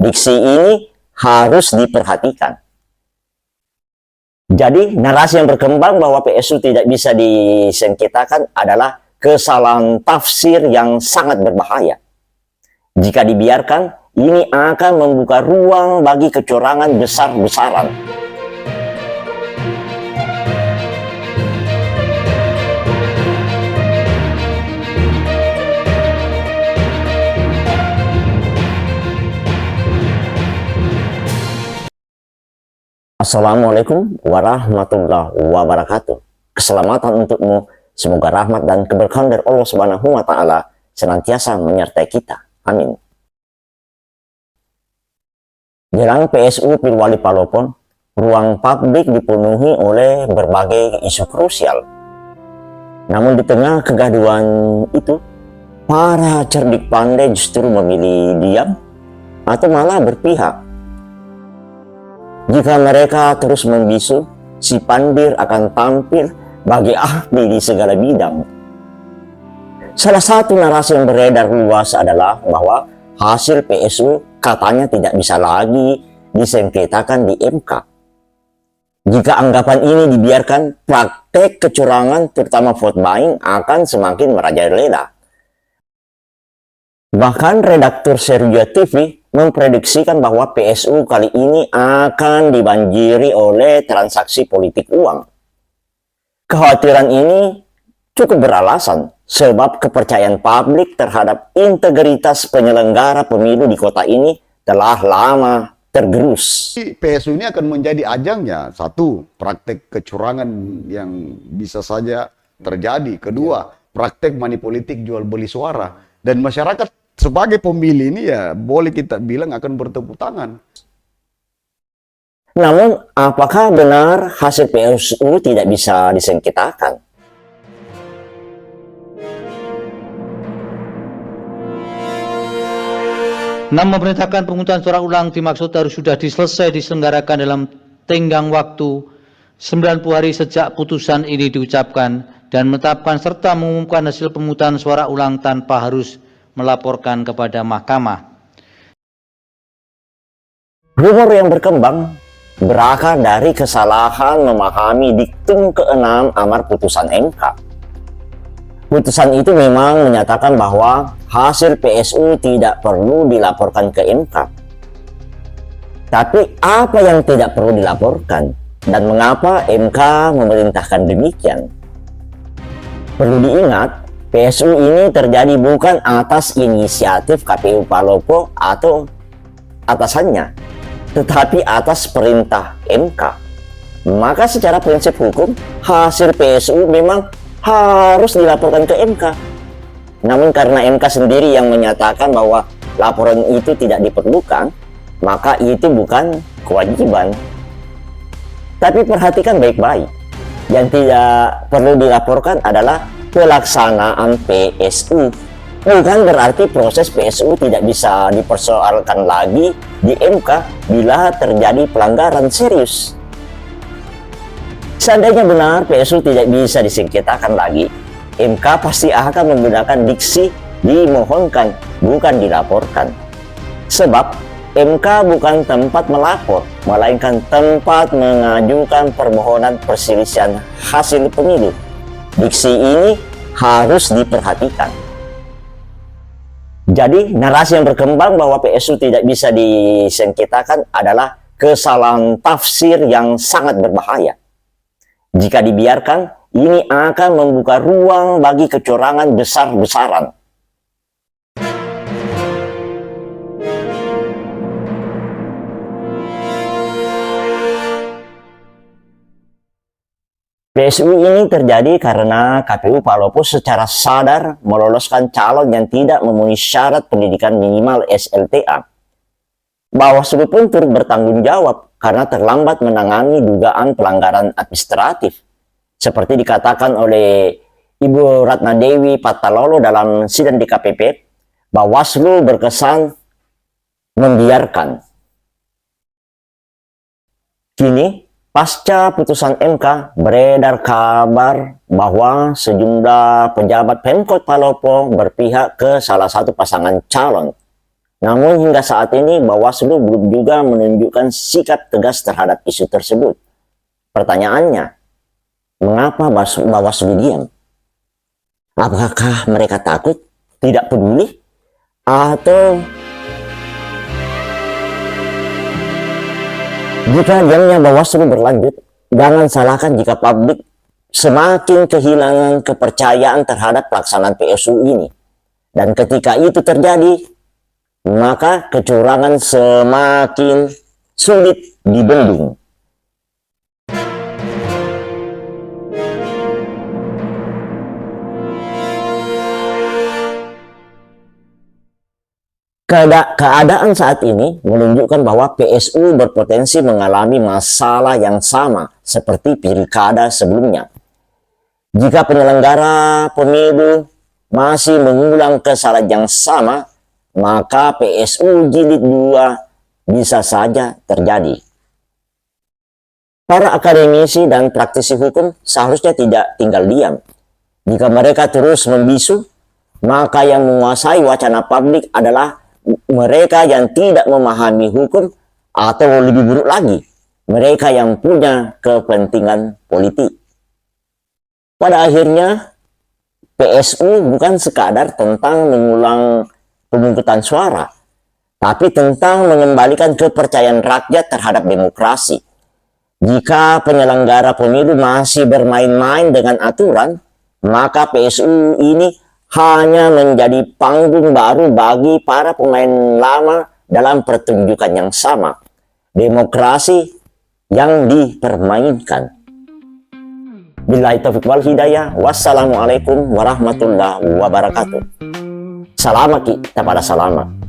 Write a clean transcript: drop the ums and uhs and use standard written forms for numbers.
Diksi ini harus diperhatikan. Jadi narasi yang berkembang bahwa PSU tidak bisa disengketakan adalah kesalahan tafsir yang sangat berbahaya. Jika dibiarkan, ini akan membuka ruang bagi kecurangan besar-besaran. Assalamualaikum warahmatullahi wabarakatuh. Keselamatan untukmu. Semoga rahmat dan keberkahan dari Allah Subhanahu wa Ta'ala senantiasa menyertai kita. Amin. Jelang PSU Pilwali Palopo, ruang publik dipenuhi oleh berbagai isu krusial. Namun di tengah kegaduhan itu, para cerdik pandai justru memilih diam atau malah berpihak. Jika mereka terus membisu, si Pandir akan tampil bagi ahli di segala bidang. Salah satu narasi yang beredar luas adalah bahwa hasil PSU katanya tidak bisa lagi disengketakan di MK. Jika anggapan ini dibiarkan, praktek kecurangan terutama vote buying akan semakin merajalela. Bahkan redaktur Serbia TV memprediksikan bahwa PSU kali ini akan dibanjiri oleh transaksi politik uang. Kekhawatiran ini cukup beralasan sebab kepercayaan publik terhadap integritas penyelenggara pemilu di kota ini telah lama tergerus. PSU ini akan menjadi ajangnya, satu, praktek kecurangan yang bisa saja terjadi. Kedua, praktek manipolitik jual beli suara. Dan masyarakat sebagai pemilih ini ya boleh kita bilang akan bertepuk tangan. Namun, apakah benar hasil PSU tidak bisa disengketakan? Memerintahkan pemungutan suara ulang dimaksud harus sudah diselenggarakan dalam tenggang waktu 90 hari sejak putusan ini diucapkan dan menetapkan serta mengumumkan hasil pemungutan suara ulang tanpa harus melaporkan kepada mahkamah. Rumor yang berkembang berakar dari kesalahan memahami diktum ke-6 amar putusan MK. Putusan itu memang menyatakan bahwa hasil PSU tidak perlu dilaporkan ke MK. Tapi apa yang tidak perlu dilaporkan dan mengapa MK memerintahkan demikian? Perlu diingat, PSU ini terjadi bukan atas inisiatif KPU Palopo atau atasannya, tetapi atas perintah MK. Maka secara prinsip hukum, hasil PSU memang harus dilaporkan ke MK. Namun karena MK sendiri yang menyatakan bahwa laporan itu tidak diperlukan, maka itu bukan kewajiban. Tapi perhatikan baik-baik, yang tidak perlu dilaporkan adalah pelaksanaan PSU. Bukan berarti proses PSU tidak bisa dipersoalkan lagi di MK bila terjadi pelanggaran serius. Seandainya benar PSU tidak bisa disengketakan lagi, MK pasti akan menggunakan diksi dimohonkan, bukan dilaporkan. Sebab MK bukan tempat melapor, melainkan tempat mengajukan permohonan perselisihan hasil pemilu. Diksi ini harus diperhatikan. Jadi narasi yang berkembang bahwa PSU tidak bisa disengketakan adalah kesalahan tafsir yang sangat berbahaya. Jika dibiarkan, ini akan membuka ruang bagi kecurangan besar-besaran. PSU ini terjadi karena KPU Palopo secara sadar meloloskan calon yang tidak memenuhi syarat pendidikan minimal SLTA. Bawaslu pun turut bertanggung jawab karena terlambat menangani dugaan pelanggaran administratif. Seperti dikatakan oleh Ibu Ratna Dewi Patalolo dalam sidang DKPP, Bawaslu berkesan membiarkan. Kini, pasca putusan MK, beredar kabar bahwa sejumlah pejabat Pemkot Palopo berpihak ke salah satu pasangan calon. Namun hingga saat ini Bawaslu belum juga menunjukkan sikap tegas terhadap isu tersebut. Pertanyaannya, mengapa Bawaslu diam? Apakah mereka takut, tidak peduli, atau jika diamnya Bawaslu berlanjut, jangan salahkan jika publik semakin kehilangan kepercayaan terhadap pelaksanaan PSU ini. Dan ketika itu terjadi, maka kecurangan semakin sulit dibendung. Keadaan saat ini menunjukkan bahwa PSU berpotensi mengalami masalah yang sama seperti pilkada sebelumnya. Jika penyelenggara pemilu masih mengulang kesalahan yang sama, maka PSU jilid 2 bisa saja terjadi. Para akademisi dan praktisi hukum seharusnya tidak tinggal diam. Jika mereka terus membisu, maka yang menguasai wacana publik adalah mereka yang tidak memahami hukum, atau lebih buruk lagi, mereka yang punya kepentingan politik. Pada akhirnya, PSU bukan sekadar tentang mengulang pemungutan suara, tapi tentang mengembalikan kepercayaan rakyat terhadap demokrasi. Jika penyelenggara pemilu masih bermain-main dengan aturan, maka PSU ini hanya menjadi panggung baru bagi para pemain lama dalam pertunjukan yang sama. Demokrasi yang dipermainkan. Billahi taufiq wal hidayah. Wassalamualaikum warahmatullahi wabarakatuh. Salamat kita pada salamat.